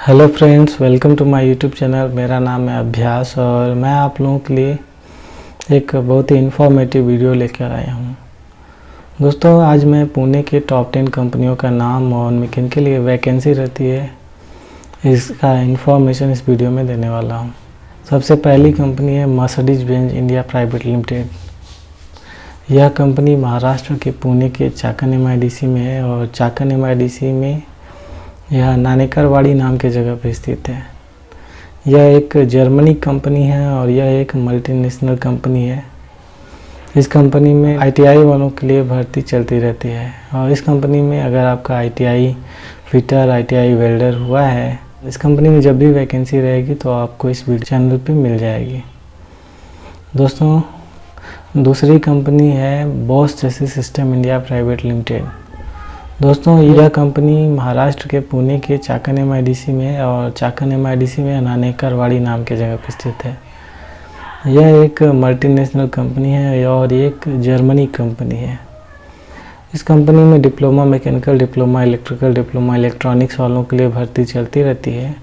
Hello friends, welcome to my YouTube channel. मेरा नाम है अभ्यास और मैं आप लोगों के लिए एक बहुत ही इन्फॉर्मेटिव वीडियो लेकर आया हूँ। दोस्तों, आज मैं पुणे के टॉप 10 कंपनियों का नाम और उनमें किन के लिए वैकेंसी रहती है इसका इन्फॉर्मेशन इस वीडियो में देने वाला हूँ। सबसे पहली कंपनी है Mercedes Benz India private limited. यह कंपनी महाराष्ट्र के पुणे के चाकण MIDC में है और चाकण MIDC में यह नानेकरवाड़ी नाम की जगह पर स्थित है। यह एक जर्मनी कंपनी है और यह एक मल्टीनेशनल कंपनी है। इस कंपनी में ITI वालों के लिए भर्ती चलती रहती है और इस कंपनी में अगर आपका ITI फिटर, ITI वेल्डर हुआ है, इस कंपनी में जब भी वैकेंसी रहेगी तो आपको इस वीडियो चैनल पे मिल जाएगी। दोस्तों, दूसरी कंपनी है Bosch chassis system India private limited. दोस्तों, यह कंपनी महाराष्ट्र के पुणे के चाकण MIDC में है और चाकण MIDC में नानेकरवाड़ी नाम की जगह पर स्थित है। यह एक मल्टीनेशनल कंपनी है और एक जर्मनी कंपनी है। इस कंपनी में diploma mechanical, diploma electrical, diploma electronics वालों के लिए भर्ती चलती रहती है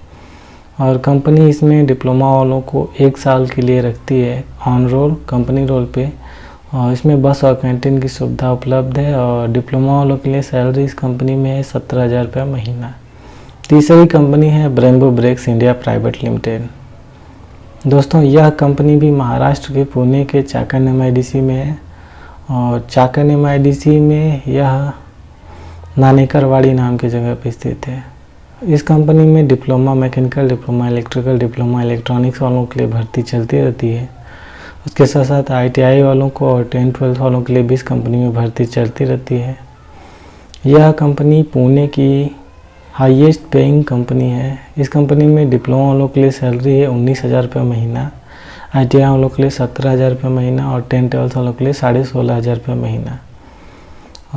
और कंपनी इसमें डिप्लोमा वालों को 1 साल के लिए रखती है ऑन रोल, कंपनी रोल पे, और इसमें बस और कैंटीन की सुविधा उपलब्ध है और डिप्लोमा वालों के लिए सैलरी इस कंपनी में है 17,000 रुपये महीना। तीसरी कंपनी है Brembo breaks India private limited. दोस्तों, यह कंपनी भी महाराष्ट्र के पुणे के चाकण MIDC में है और चाकण MIDC में यह नानेकरवाड़ी नाम की जगह पर स्थित है। इस कंपनी में diploma mechanical, diploma electrical, diploma electronics वालों के लिए भर्ती चलती रहती है। उसके साथ साथ ITI वालों को और 10-12 वालों के लिए भी इस कंपनी में भर्ती चलती रहती है। यह कंपनी पुणे की हाईएस्ट पेइंग कंपनी है। इस कंपनी में डिप्लोमा वालों के लिए सैलरी है 19,000 रुपये महीना, ITI वालों के लिए 17,000 रुपये महीना और 10-12 वालों के लिए 16,500 रुपये महीना।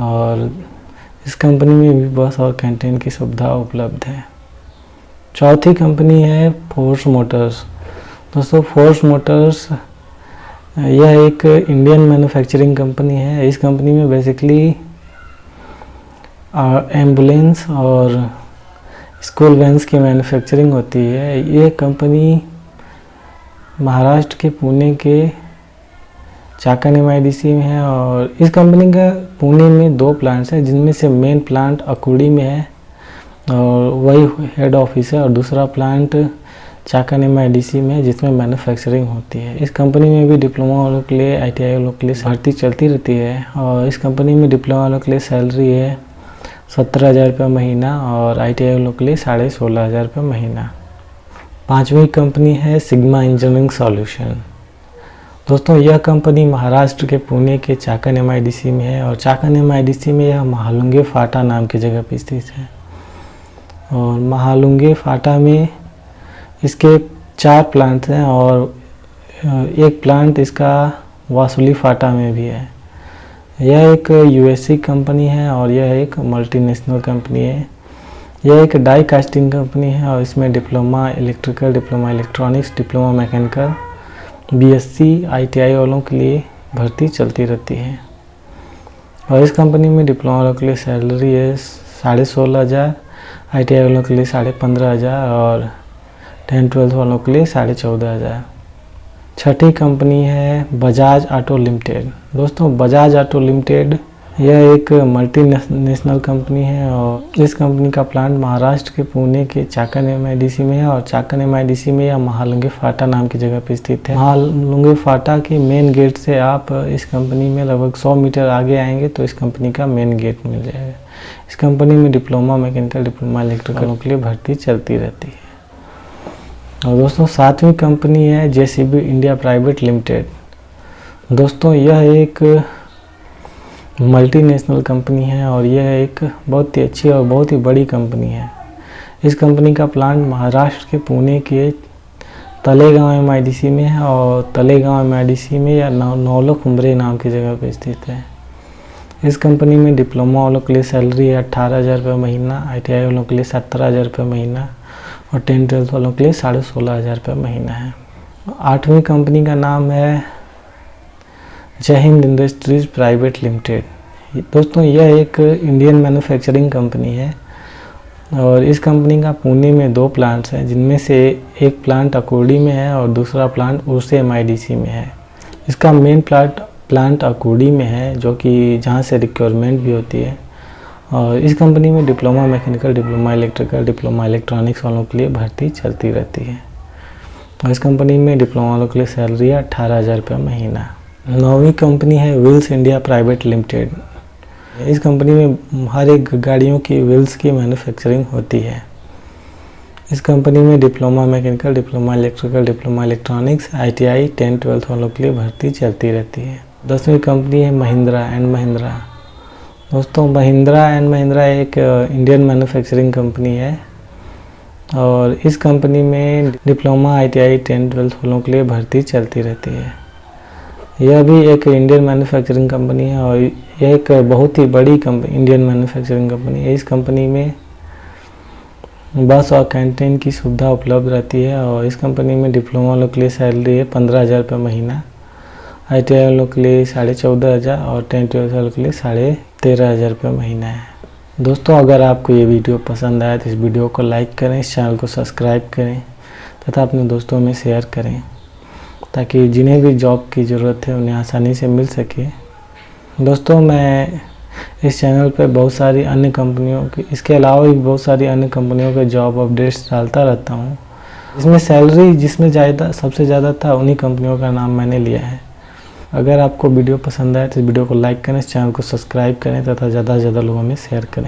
और इस कंपनी में भी बस और कैंटीन की सुविधा उपलब्ध है। चौथी कंपनी है फोर्स मोटर्स। दोस्तों, फोर्स मोटर्स यह एक इंडियन मैन्युफैक्चरिंग कंपनी है। इस कंपनी में बेसिकली एम्बुलेंस और स्कूल वैन्स की मैन्युफैक्चरिंग होती है। ये कंपनी महाराष्ट्र के पुणे के चाकण MIDC में है और इस कंपनी का पुणे में 2 प्लांट्स हैं, जिनमें से मेन प्लांट अकुड़ी में है और वही हेड ऑफिस है, और दूसरा प्लांट चाकण MIDC में जिसमें मैन्युफैक्चरिंग होती है। इस कंपनी में भी डिप्लोमा वालों के लिए, ITI वालों के लिए भर्ती चलती रहती है और इस कंपनी में डिप्लोमा वालों के लिए सैलरी है 17,000 रुपये महीना और ITI वालों के लिए 16,500 रुपये महीना। पांचवी कंपनी है सिग्मा इंजीनियरिंग सॉल्यूशन। दोस्तों, यह कंपनी महाराष्ट्र के पुणे के चाकण MIDC में है और चाकण MIDC में यह महालुंगे फाटा नाम की जगह पर स्थित है। और महालुंगे फाटा में इसके 4 प्लांट हैं और एक प्लांट इसका वासुली फाटा में भी है। यह एक USA कंपनी है और यह एक मल्टीनेशनल कंपनी है। यह एक डाई कास्टिंग कंपनी है और इसमें diploma electrical, diploma electronics, diploma mechanical, BSc ITI वालों के लिए भर्ती चलती रहती है। और इस कंपनी में डिप्लोमा वालों के लिए सैलरी है 16,500, ITI वालों के लिए 15,500 और 10-12 वालों के लिए 14,500। छठी कंपनी है बजाज ऑटो लिमिटेड। दोस्तों, बजाज ऑटो लिमिटेड यह एक मल्टीनेशनल कंपनी है और इस कंपनी का प्लांट महाराष्ट्र के पुणे के चाकण MIDC में है और चाकण MIDC में यह महालुंगे फाटा नाम की जगह पर स्थित है। महालुंगे फाटा के मेन गेट से आप इस कंपनी में लगभग 100 मीटर आगे आएंगे तो इस कंपनी का मेन गेट मिल जाएगा। इस कंपनी में डिप्लोमा मैकेनिकल, डिप्लोमा इलेक्ट्रिकल के लिए भर्ती चलती रहती है। और दोस्तों, 7वीं कंपनी है JCB इंडिया प्राइवेट लिमिटेड। दोस्तों, यह एक मल्टीनेशनल कंपनी है और यह एक बहुत ही अच्छी और बहुत ही बड़ी कंपनी है। इस कंपनी का प्लांट महाराष्ट्र के पुणे के तलेगांव MIDC में है और तलेगांव MIDC में या नौलखुम्बरे नाम की जगह पर स्थित है। इस कंपनी में डिप्लोमा वालों के लिए सैलरी है 18,000 रुपये महीना, ITI वालों के लिए 17,000 रुपये महीना और 10-12 वालों के लिए 16,500 रुपये महीना है। 8वीं कंपनी का नाम है जय हिंद इंडस्ट्रीज प्राइवेट लिमिटेड। दोस्तों, यह एक इंडियन मैन्युफैक्चरिंग कंपनी है और इस कंपनी का पुणे में 2 प्लांट्स हैं, जिनमें से एक प्लांट अकोडी में है और दूसरा प्लांट उर्से MIDC में है। इसका मेन प्लांट अकोडी में है, जो कि जहाँ से रिक्वायरमेंट भी होती है। और इस कंपनी में diploma mechanical, diploma electrical, diploma electronics वालों के लिए भर्ती चलती रहती है। और इस कंपनी में डिप्लोमा वालों के लिए सैलरी है 18,000 रुपये महीना। 9वीं कंपनी है व्हील्स इंडिया प्राइवेट लिमिटेड। इस कंपनी में हर एक गाड़ियों की व्हील्स की मैन्युफैक्चरिंग होती है। इस कंपनी में diploma mechanical, diploma electrical, diploma electronics, ITI 10-12 वालों के लिए भर्ती चलती रहती है। 10वीं कंपनी है महिंद्रा एंड महिंद्रा। दोस्तों, महिंद्रा एंड महिंद्रा एक इंडियन मैन्युफैक्चरिंग कंपनी है और इस कंपनी में डिप्लोमा ITI 10-12 वालों के लिए भर्ती चलती रहती है। यह भी एक इंडियन मैन्युफैक्चरिंग कंपनी है और यह एक बहुत ही बड़ी इंडियन मैन्युफैक्चरिंग कंपनी है। इस कंपनी में बस और कैंटीन की सुविधा उपलब्ध रहती है और इस कंपनी में डिप्लोमा वालों के लिए सैलरी है 15,000 रुपये महीना, ITI वालों के लिए 14,500 और 10-12 वालों के लिए 13,500 रुपये महीना है। दोस्तों, अगर आपको ये वीडियो पसंद आया तो इस वीडियो को लाइक करें, इस चैनल को सब्सक्राइब करें तथा अपने दोस्तों में शेयर करें, ताकि जिन्हें भी जॉब की ज़रूरत है उन्हें आसानी से मिल सके। दोस्तों, मैं इस चैनल पर बहुत सारी अन्य कंपनियों की, इसके अलावा भी बहुत सारी अन्य कंपनियों के जॉब अपडेट्स डालता रहता हूँ। इसमें सैलरी जिसमें सबसे ज़्यादा था उन्हीं कंपनियों का नाम मैंने लिया है। अगर आपको वीडियो पसंद आए तो इस वीडियो को लाइक करें, इस चैनल को सब्सक्राइब करें तथा ज़्यादा से ज़्यादा लोगों में शेयर करें।